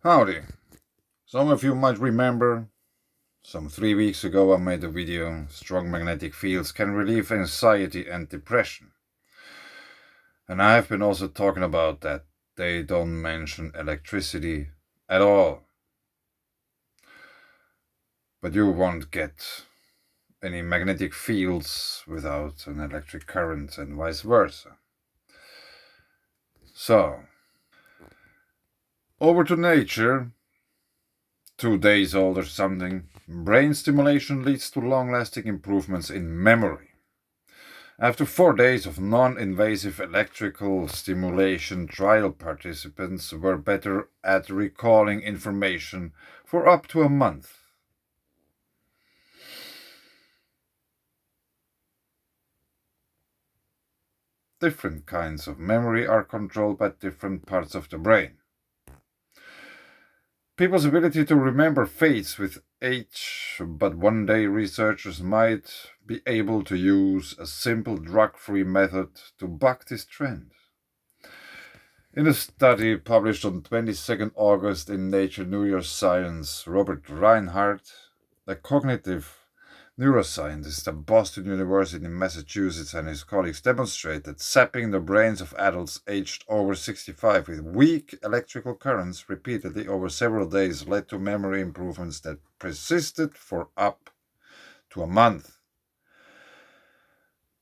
Howdy. Some of you might remember, some 3 weeks ago I made a video, Strong Magnetic Fields Can Relieve Anxiety and Depression. And I have been also talking about that they don't mention electricity at all. But you won't get any magnetic fields without an electric current and vice versa. So, over to nature. 2 days old or something, brain stimulation leads to long-lasting improvements in memory. After 4 days of non-invasive electrical stimulation, trial participants were better at recalling information for up to a month. Different kinds of memory are controlled by different parts of the brain. People's ability to remember fades with age, but one day researchers might be able to use a simple drug-free method to buck this trend. In a study published on 22nd August in Nature Neuroscience, Robert Reinhardt, a cognitive neuroscientist at Boston University in Massachusetts, and his colleagues demonstrate that zapping the brains of adults aged over 65 with weak electrical currents repeatedly over several days led to memory improvements that persisted for up to a month.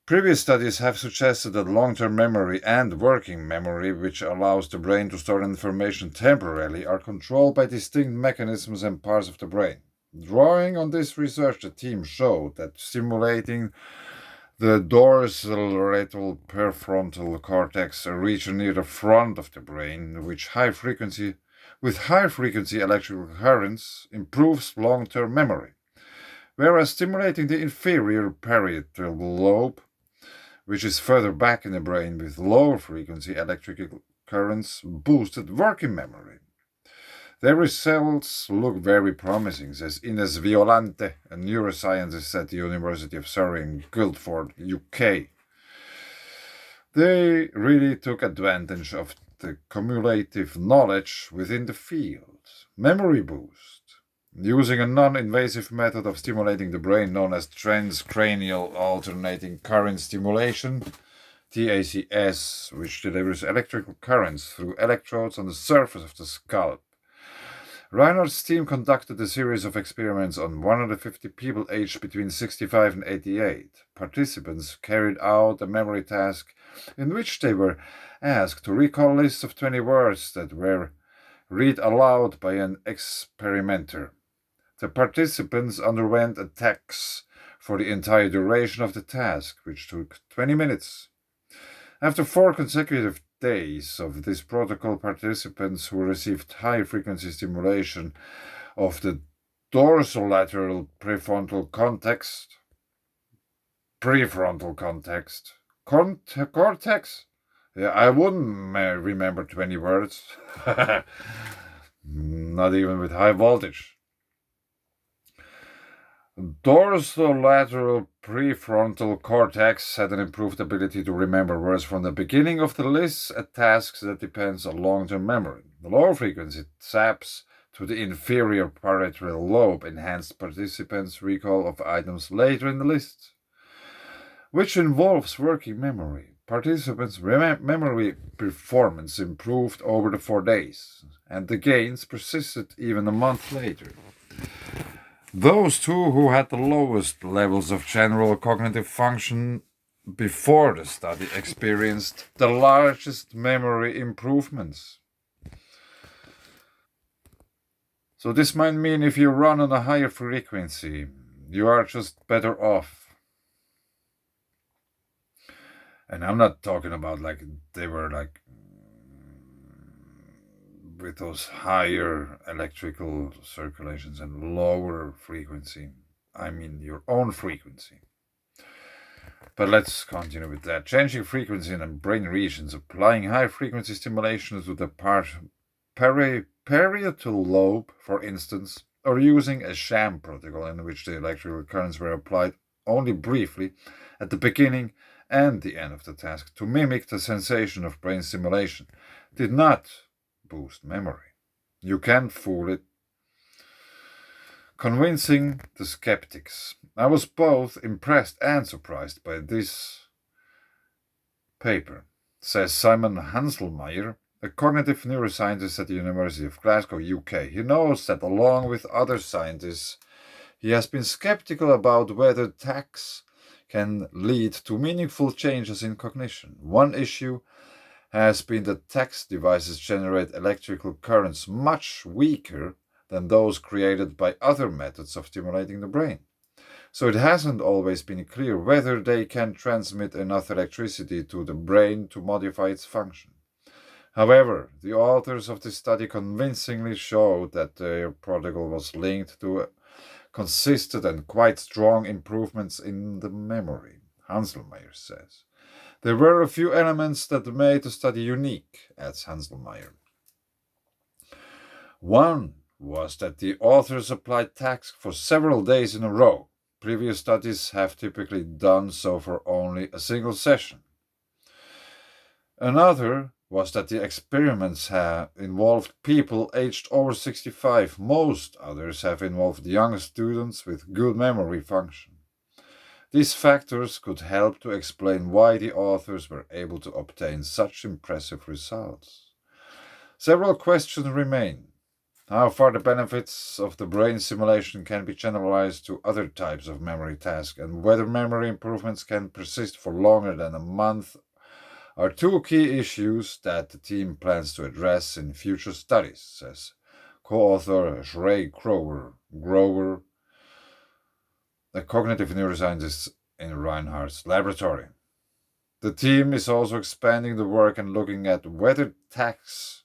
Previous studies have suggested that long-term memory and working memory, which allows the brain to store information temporarily, are controlled by distinct mechanisms and parts of the brain. Drawing on this research, the team showed that stimulating the dorsolateral prefrontal cortex, a region near the front of the brain, with high-frequency electrical currents, improves long-term memory, whereas stimulating the inferior parietal lobe, which is further back in the brain with low-frequency electrical currents, boosted working memory. Their results look very promising, says Ines Violante, a neuroscientist at the University of Surrey in Guildford, UK. They really took advantage of the cumulative knowledge within the field. Memory boost. Using a non-invasive method of stimulating the brain known as transcranial alternating current stimulation, TACS, which delivers electrical currents through electrodes on the surface of the scalp. Reinhardt's team conducted a series of experiments on 150 people aged between 65 and 88. Participants carried out a memory task in which they were asked to recall a list of 20 words that were read aloud by an experimenter. The participants underwent a tax for the entire duration of the task, which took 20 minutes. After 4 consecutive days of this protocol, participants who received high-frequency stimulation of the dorsolateral prefrontal cortex. Yeah, I wouldn't remember 20 words, not even with high voltage. Dorsolateral prefrontal cortex had an improved ability to remember words from the beginning of the list at tasks that depends on long-term memory. The lower frequency zaps to the inferior parietal lobe enhanced participants' recall of items later in the list, which involves working memory. Participants' memory performance improved over the 4 days, and the gains persisted even a month later. Those two who had the lowest levels of general cognitive function before the study experienced the largest memory improvements. So this might mean if you run on a higher frequency, you are just better off. And I'm not talking about they were with those higher electrical circulations and lower frequency. I mean your own frequency. But let's continue with that. Changing frequency in brain regions, applying high-frequency stimulation to the parietal lobe, for instance, or using a sham protocol in which the electrical currents were applied only briefly at the beginning and the end of the task to mimic the sensation of brain stimulation, did not boost memory. You can't fool it. Convincing the skeptics. I was both impressed and surprised by this paper, says Simon Hanselmeier, a cognitive neuroscientist at the University of Glasgow, UK. He knows that along with other scientists, he has been skeptical about whether tax can lead to meaningful changes in cognition. One issue has been that tax devices generate electrical currents much weaker than those created by other methods of stimulating the brain. So it hasn't always been clear whether they can transmit enough electricity to the brain to modify its function. However, the authors of this study convincingly showed that their protocol was linked to consistent and quite strong improvements in the memory, Hanselmeier says. There were a few elements that made the study unique, adds Hanselmeier. One was that the authors applied tax for several days in a row. Previous studies have typically done so for only a single session. Another was that the experiments have involved people aged over 65. Most others have involved young students with good memory function. These factors could help to explain why the authors were able to obtain such impressive results. Several questions remain. How far the benefits of the brain stimulation can be generalized to other types of memory tasks, and whether memory improvements can persist for longer than a month, are two key issues that the team plans to address in future studies, says co-author Ray Grover, a cognitive neuroscientist in Reinhardt's laboratory. The team is also expanding the work and looking at whether tax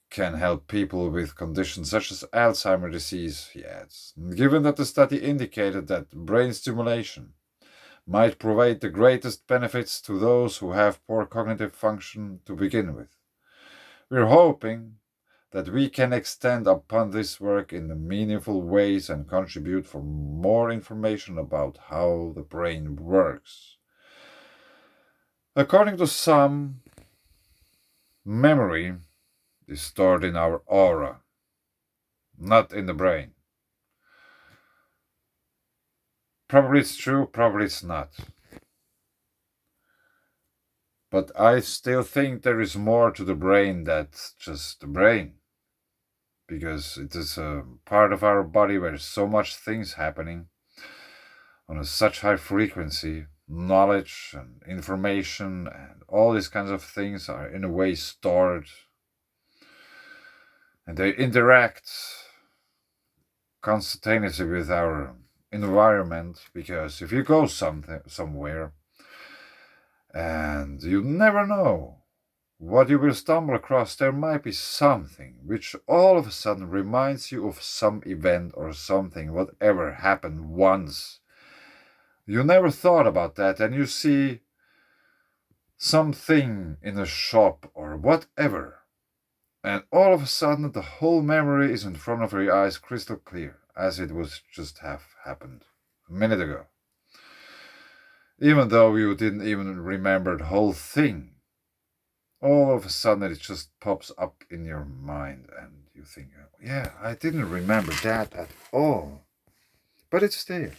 can help people with conditions such as Alzheimer's disease, he adds. Given that the study indicated that brain stimulation might provide the greatest benefits to those who have poor cognitive function to begin with, we're hoping that we can extend upon this work in meaningful ways and contribute for more information about how the brain works. According to some, memory is stored in our aura, not in the brain. Probably it's true, probably it's not. But I still think there is more to the brain than just the brain. Because it is a part of our body where so much things happening on a such high frequency. Knowledge and information and all these kinds of things are in a way stored. And they interact constantly with our environment, because if you go somewhere and you never know what you will stumble across, there might be something which all of a sudden reminds you of some event or something, whatever happened once. You never thought about that, and you see something in a shop or whatever, and all of a sudden the whole memory is in front of your eyes, crystal clear, as it was just have happened a minute ago. Even though you didn't even remember the whole thing, all of a sudden it just pops up in your mind and you think, yeah, I didn't remember that at all. But it's there.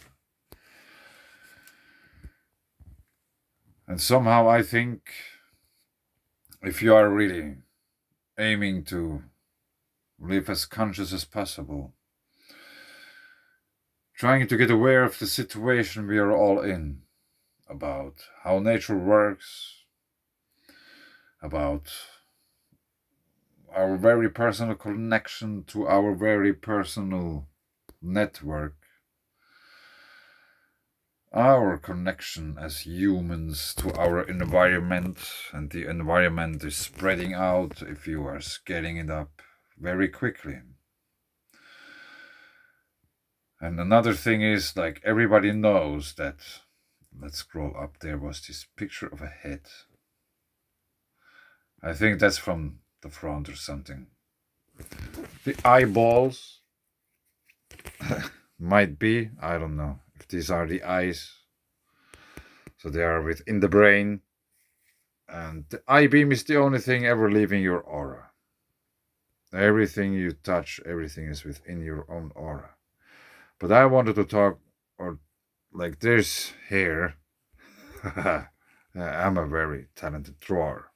And somehow I think if you are really aiming to live as conscious as possible, trying to get aware of the situation we are all in, about how nature works, about our very personal connection to our very personal network, our connection as humans to our environment, and the environment is spreading out if you are scaling it up very quickly. And another thing is, like, everybody knows that, let's scroll up, there was this picture of a head. I think that's from the front or something. The eyeballs might be, I don't know if these are the eyes. So they are within the brain. And the eye beam is the only thing ever leaving your aura. Everything you touch, everything is within your own aura. But I wanted to talk, or like this here. I'm a very talented drawer.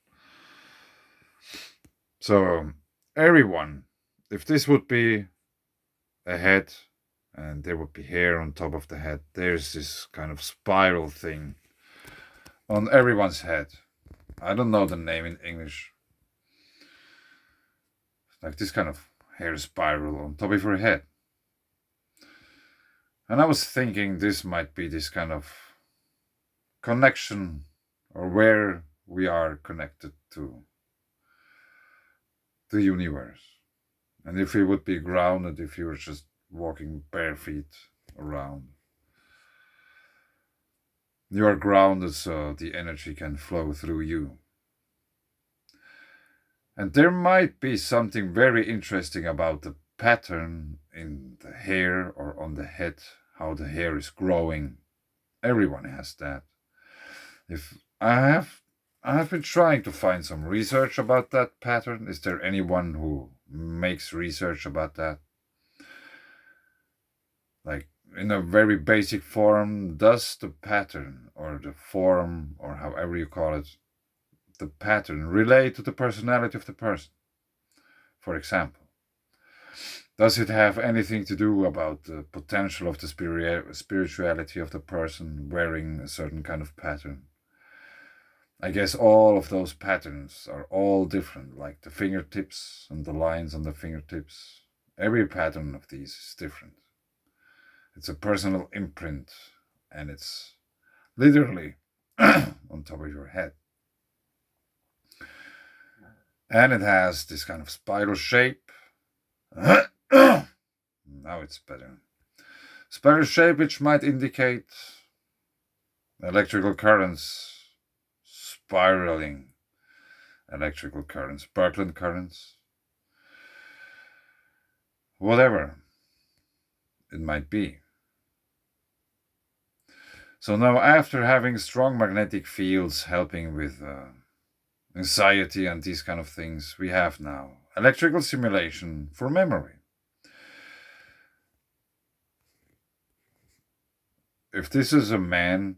So, everyone, if this would be a head and there would be hair on top of the head, there's this kind of spiral thing on everyone's head. I don't know the name in English. Like this kind of hair spiral on top of your head. And I was thinking this might be this kind of connection, or where we are connected to the universe. And if we would be grounded, if you were just walking bare feet around, you are grounded so the energy can flow through you. And there might be something very interesting about the pattern in the hair or on the head, how the hair is growing. Everyone has that. If I have been trying to find some research about that pattern. Is there anyone who makes research about that? Like in a very basic form, does the pattern or the form or however you call it, the pattern relate to the personality of the person? For example, does it have anything to do about the potential of the spirituality of the person wearing a certain kind of pattern? I guess all of those patterns are all different, like the fingertips and the lines on the fingertips. Every pattern of these is different. It's a personal imprint, and it's literally on top of your head. And it has this kind of spiral shape. Now it's better. Spiral shape, which might indicate electrical currents, spiraling electrical currents, Birkeland currents, whatever it might be. So now, after having strong magnetic fields helping with anxiety and these kind of things, we have now electrical simulation for memory. If this is a man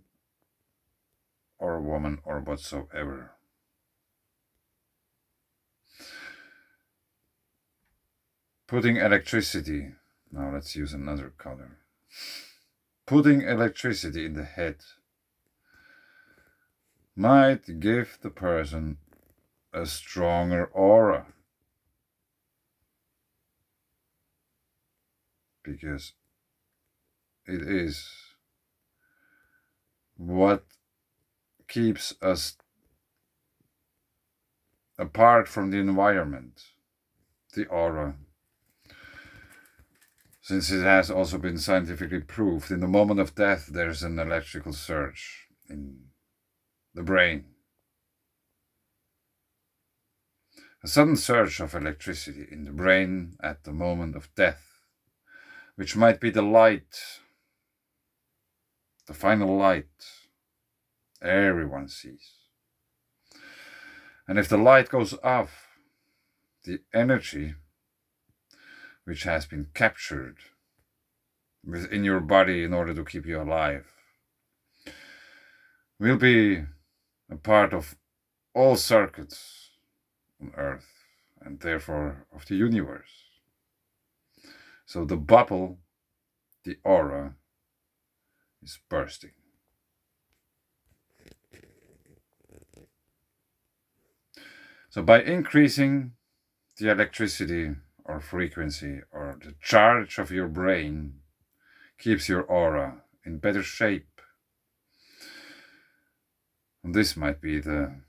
or a woman or whatsoever, putting electricity, now let's use another color, putting electricity in the head might give the person a stronger aura, because it is what keeps us apart from the environment, the aura. Since it has also been scientifically proved, in the moment of death there's an electrical surge in the brain. A sudden surge of electricity in the brain at the moment of death, which might be the light, the final light everyone sees. And if the light goes off, the energy which has been captured within your body in order to keep you alive will be a part of all circuits on Earth and therefore of the universe. So the bubble, the aura, is bursting. So by increasing the electricity or frequency or the charge of your brain keeps your aura in better shape. And this might be the,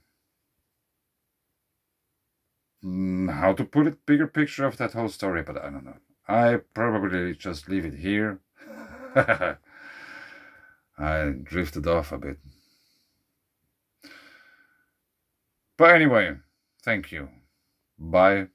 how to put it, bigger picture of that whole story, but I don't know. I probably just leave it here. I drifted off a bit. But anyway, thank you. Bye.